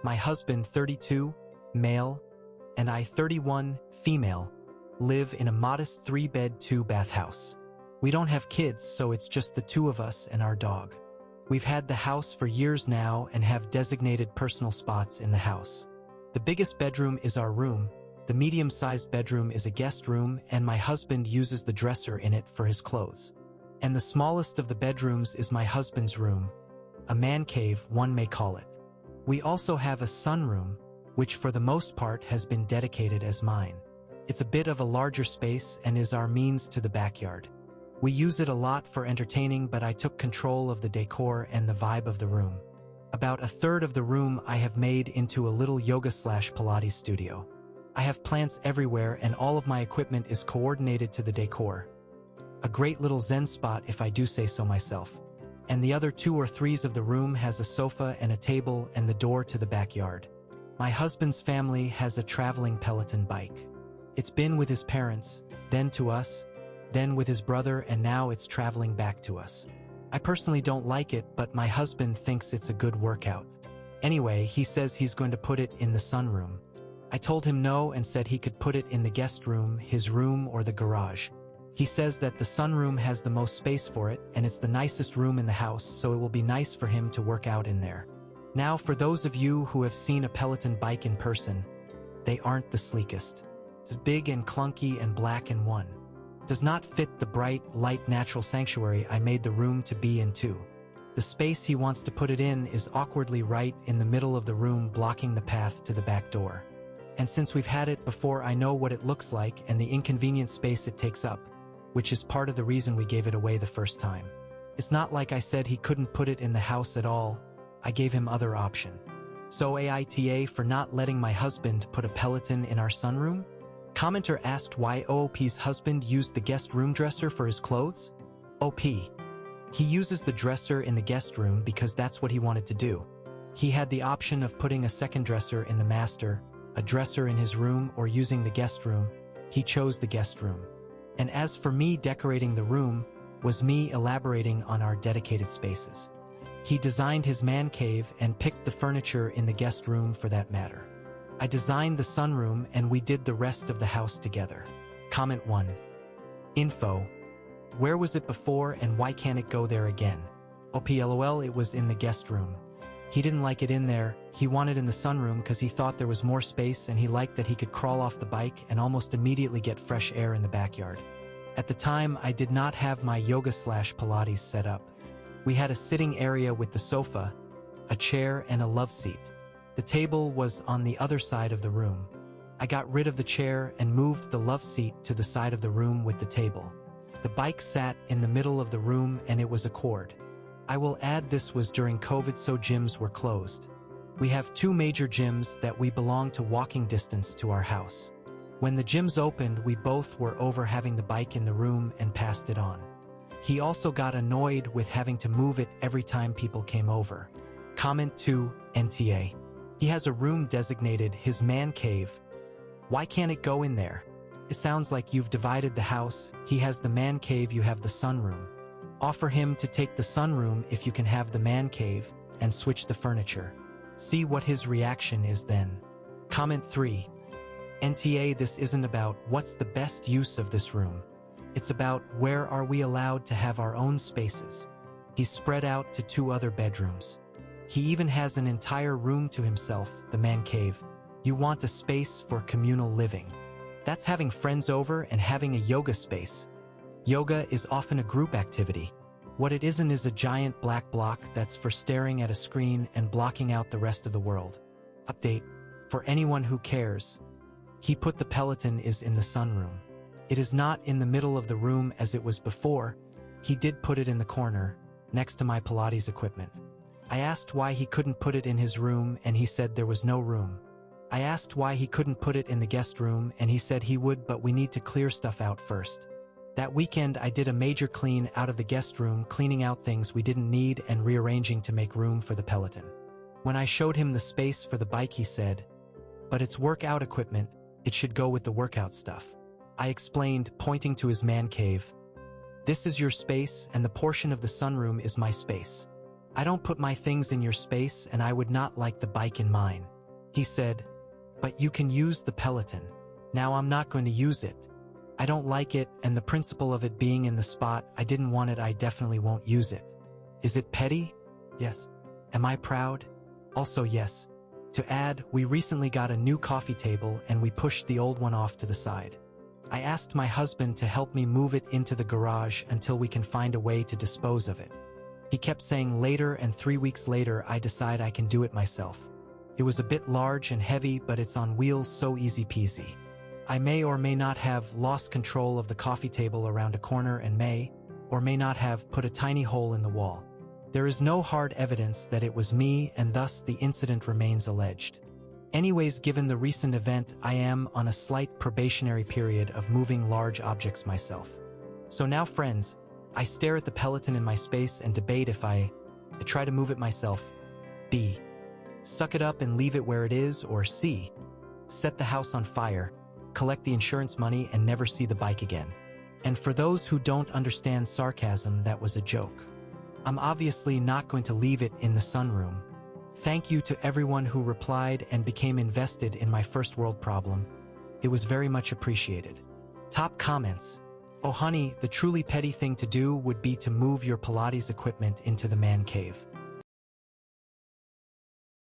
My husband, 32, male, and I, 31, female, live in a modest 3-bed, 2-bath house. We don't have kids, so it's just the two of us and our dog. We've had the house for years now and have designated personal spots in the house. The biggest bedroom is our room, the medium-sized bedroom is a guest room, and my husband uses the dresser in it for his clothes. And the smallest of the bedrooms is my husband's room, a man cave, one may call it. We also have a sunroom, which for the most part has been dedicated as mine. It's a bit of a larger space and is our means to the backyard. We use it a lot for entertaining, but I took control of the decor and the vibe of the room. About a third of the room I have made into a little yoga/Pilates studio. I have plants everywhere and all of my equipment is coordinated to the decor. A great little zen spot if I do say so myself. And the other 2 or 3 of the room has a sofa and a table and the door to the backyard. My husband's family has a traveling Peloton bike. It's been with his parents, then to us, then with his brother, and now it's traveling back to us. I personally don't like it, but my husband thinks it's a good workout. Anyway, he says he's going to put it in the sunroom. I told him no and said he could put it in the guest room, his room, or the garage. He says that the sunroom has the most space for it, and it's the nicest room in the house, so it will be nice for him to work out in there. Now, for those of you who have seen a Peloton bike in person, they aren't the sleekest. It's big and clunky and black and one. Does not fit the bright, light natural sanctuary I made the room to be in too. The space he wants to put it in is awkwardly right in the middle of the room, blocking the path to the back door. And since we've had it before, I know what it looks like and the inconvenient space it takes up, which is part of the reason we gave it away the first time. It's not like I said he couldn't put it in the house at all. I gave him other option. So AITA for not letting my husband put a Peloton in our sunroom? Commenter asked why OOP's husband used the guest room dresser for his clothes? OP. He uses the dresser in the guest room because that's what he wanted to do. He had the option of putting a second dresser in the master, a dresser in his room, or using the guest room. He chose the guest room. And as for me decorating the room, was me elaborating on our dedicated spaces. He designed his man cave and picked the furniture in the guest room for that matter. I designed the sunroom and we did the rest of the house together. Comment 1. Info. Where was it before and why can't it go there again? OPLOL, it was in the guest room. He didn't like it in there, he wanted in the sunroom because he thought there was more space and he liked that he could crawl off the bike and almost immediately get fresh air in the backyard. At the time, I did not have my yoga/Pilates set up. We had a sitting area with the sofa, a chair, and a love seat. The table was on the other side of the room. I got rid of the chair and moved the love seat to the side of the room with the table. The bike sat in the middle of the room and it was a cord. I will add this was during COVID, so gyms were closed. We have 2 major gyms that we belong to walking distance to our house. When the gyms opened, we both were over having the bike in the room and passed it on. He also got annoyed with having to move it every time people came over. Comment 2, NTA. He has a room designated his man cave. Why can't it go in there? It sounds like you've divided the house. He has the man cave, you have the sunroom. Offer him to take the sunroom if you can have the man cave and switch the furniture. See what his reaction is then. Comment 3. NTA, this isn't about what's the best use of this room. It's about where are we allowed to have our own spaces. He's spread out to 2 other bedrooms. He even has an entire room to himself, the man cave. You want a space for communal living. That's having friends over and having a yoga space. Yoga is often a group activity. What it isn't is a giant black block that's for staring at a screen and blocking out the rest of the world. Update. For anyone who cares, he put the Peloton is in the sunroom. It is not in the middle of the room as it was before. He did put it in the corner, next to my Pilates equipment. I asked why he couldn't put it in his room and he said there was no room. I asked why he couldn't put it in the guest room and he said he would, but we need to clear stuff out first. That weekend I did a major clean out of the guest room, cleaning out things we didn't need and rearranging to make room for the Peloton. When I showed him the space for the bike, he said, "But it's workout equipment, it should go with the workout stuff." I explained, pointing to his man cave, "This is your space and the portion of the sunroom is my space. I don't put my things in your space and I would not like the bike in mine. He said, but you can use the Peloton. Now I'm not going to use it. I don't like it, and the principle of it being in the spot I didn't want it, I definitely won't use it. Is it petty? Yes. Am I proud? Also yes. To add, we recently got a new coffee table and we pushed the old one off to the side. I asked my husband to help me move it into the garage until we can find a way to dispose of it. He kept saying later, and 3 weeks later I decide I can do it myself. It was a bit large and heavy, but it's on wheels, so easy peasy. I may or may not have lost control of the coffee table around a corner and may or may not have put a tiny hole in the wall. There is no hard evidence that it was me, and thus the incident remains alleged. Anyways, given the recent event, I am on a slight probationary period of moving large objects myself. So now, friends, I stare at the Peloton in my space and debate if I try to move it myself. B. Suck it up and leave it where it is, or C. Set the house on fire, collect the insurance money, and never see the bike again. And for those who don't understand sarcasm, that was a joke. I'm obviously not going to leave it in the sunroom. Thank you to everyone who replied and became invested in my first world problem. It was very much appreciated. Top comments. Oh honey, the truly petty thing to do would be to move your Pilates equipment into the man cave.